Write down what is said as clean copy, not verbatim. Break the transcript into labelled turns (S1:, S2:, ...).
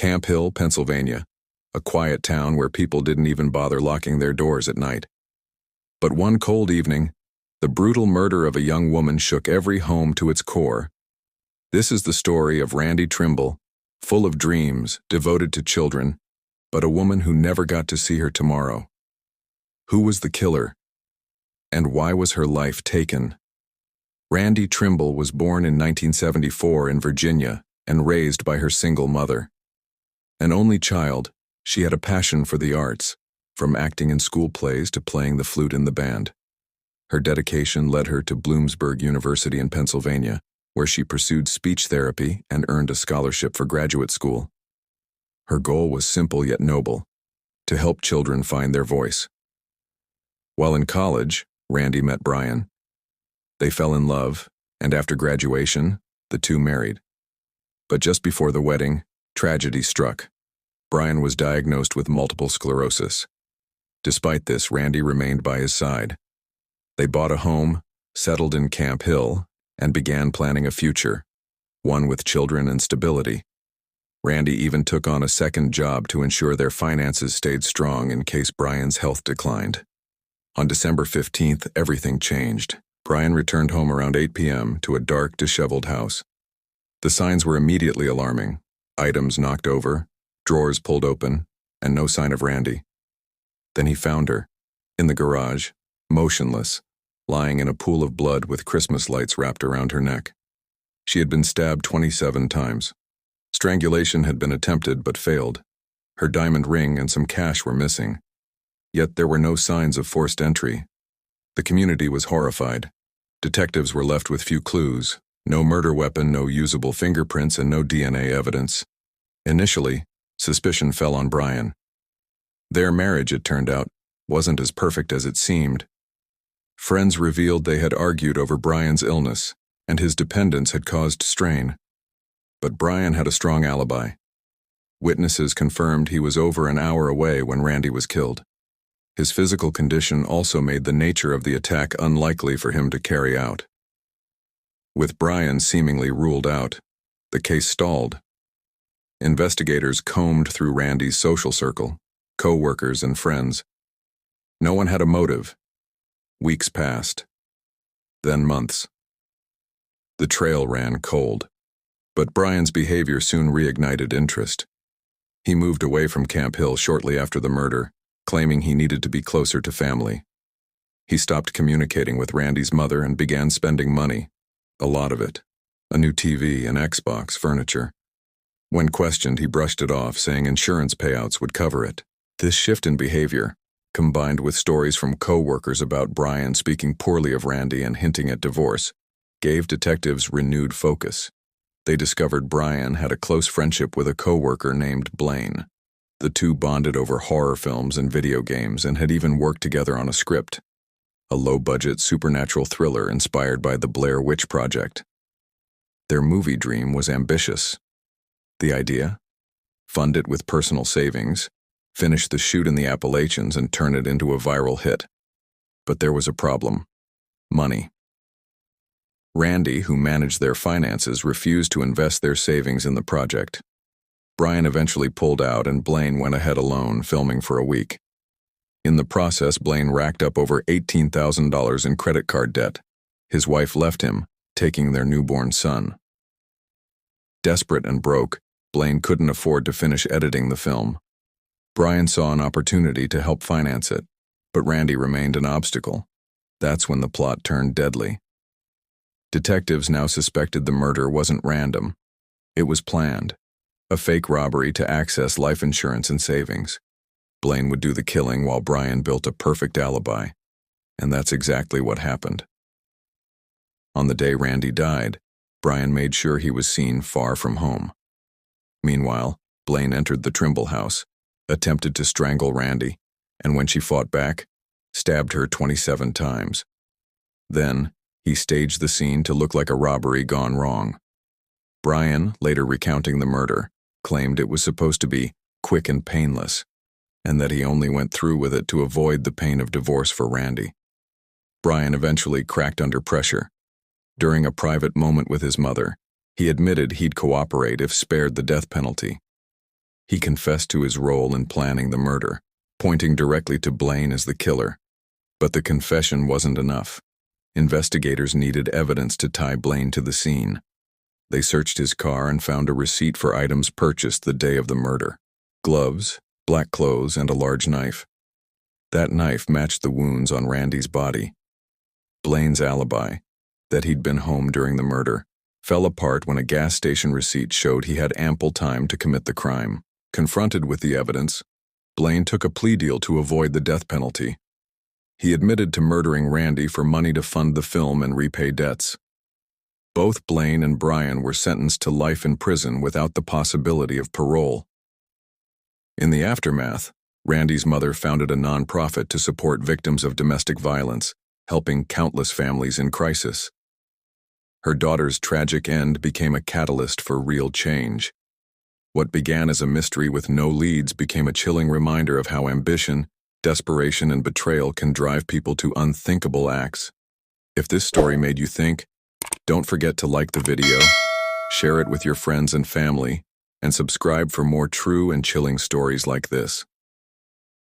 S1: Camp Hill, Pennsylvania, a quiet town where people didn't even bother locking their doors at night. But one cold evening, the brutal murder of a young woman shook every home to its core. This is the story of Randi Trimble, full of dreams, devoted to children, but a woman who never got to see her tomorrow. Who was the killer? And why was her life taken? Randi Trimble was born in 1974 in Virginia and raised by her single mother. An only child, she had a passion for the arts, from acting in school plays to playing the flute in the band. Her dedication led her to Bloomsburg University in Pennsylvania, where she pursued speech therapy and earned a scholarship for graduate school. Her goal was simple yet noble: to help children find their voice. While in college, Randi met Brian. They fell in love, and after graduation, the two married. But just before the wedding, tragedy struck. Brian was diagnosed with multiple sclerosis. Despite this, Randi remained by his side. They bought a home, settled in Camp Hill, and began planning a future, one with children and stability. Randi even took on a second job to ensure their finances stayed strong in case Brian's health declined. On December 15th, everything changed. Brian returned home around 8 p.m. to a dark, disheveled house. The signs were immediately alarming: items knocked over, drawers pulled open, and no sign of Randi. Then he found her, in the garage, motionless, lying in a pool of blood with Christmas lights wrapped around her neck. She had been stabbed 27 times. Strangulation had been attempted but failed. Her diamond ring and some cash were missing. Yet there were no signs of forced entry. The community was horrified. Detectives were left with few clues: no murder weapon, no usable fingerprints, and no DNA evidence. Initially, suspicion fell on Brian. Their marriage, it turned out, wasn't as perfect as it seemed. Friends revealed they had argued over Brian's illness, and his dependence had caused strain. But Brian had a strong alibi. Witnesses confirmed he was over an hour away when Randi was killed. His physical condition also made the nature of the attack unlikely for him to carry out. With Brian seemingly ruled out, the case stalled. Investigators combed through Randi's social circle, co-workers and friends. No one had a motive. Weeks passed. Then months. The trail ran cold. But Brian's behavior soon reignited interest. He moved away from Camp Hill shortly after the murder, claiming he needed to be closer to family. He stopped communicating with Randi's mother and began spending money. A lot of it. A new TV, an Xbox, furniture. When questioned, he brushed it off, saying insurance payouts would cover it. This shift in behavior, combined with stories from co-workers about Brian speaking poorly of Randi and hinting at divorce, gave detectives renewed focus. They discovered Brian had a close friendship with a co-worker named Blaine. The two bonded over horror films and video games and had even worked together on a script, a low-budget supernatural thriller inspired by the Blair Witch Project. Their movie dream was ambitious. The idea? Fund it with personal savings, finish the shoot in the Appalachians, and turn it into a viral hit. But there was a problem: money. Randi, who managed their finances, refused to invest their savings in the project. Brian eventually pulled out, and Blaine went ahead alone, filming for a week. In the process, Blaine racked up over $18,000 in credit card debt. His wife left him, taking their newborn son. Desperate and broke, Blaine couldn't afford to finish editing the film. Brian saw an opportunity to help finance it, but Randi remained an obstacle. That's when the plot turned deadly. Detectives now suspected the murder wasn't random. It was planned. A fake robbery to access life insurance and savings. Blaine would do the killing while Brian built a perfect alibi. And that's exactly what happened. On the day Randi died, Brian made sure he was seen far from home. Meanwhile, Blaine entered the Trimble house, attempted to strangle Randi, and when she fought back, stabbed her 27 times. Then, he staged the scene to look like a robbery gone wrong. Brian, later recounting the murder, claimed it was supposed to be quick and painless, and that he only went through with it to avoid the pain of divorce for Randi. Brian eventually cracked under pressure. During a private moment with his mother, he admitted he'd cooperate if spared the death penalty. He confessed to his role in planning the murder, pointing directly to Blaine as the killer. But the confession wasn't enough. Investigators needed evidence to tie Blaine to the scene. They searched his car and found a receipt for items purchased the day of the murder: gloves, black clothes, and a large knife. That knife matched the wounds on Randy's body. Blaine's alibi, that he'd been home during the murder, fell apart when a gas station receipt showed he had ample time to commit the crime. Confronted with the evidence, Blaine took a plea deal to avoid the death penalty. He admitted to murdering Randy for money to fund the film and repay debts. Both Blaine and Brian were sentenced to life in prison without the possibility of parole. In the aftermath, Randy's mother founded a nonprofit to support victims of domestic violence, helping countless families in crisis. Her daughter's tragic end became a catalyst for real change. What began as a mystery with no leads became a chilling reminder of how ambition, desperation, and betrayal can drive people to unthinkable acts. If this story made you think, don't forget to like the video, share it with your friends and family, and subscribe for more true and chilling stories like this.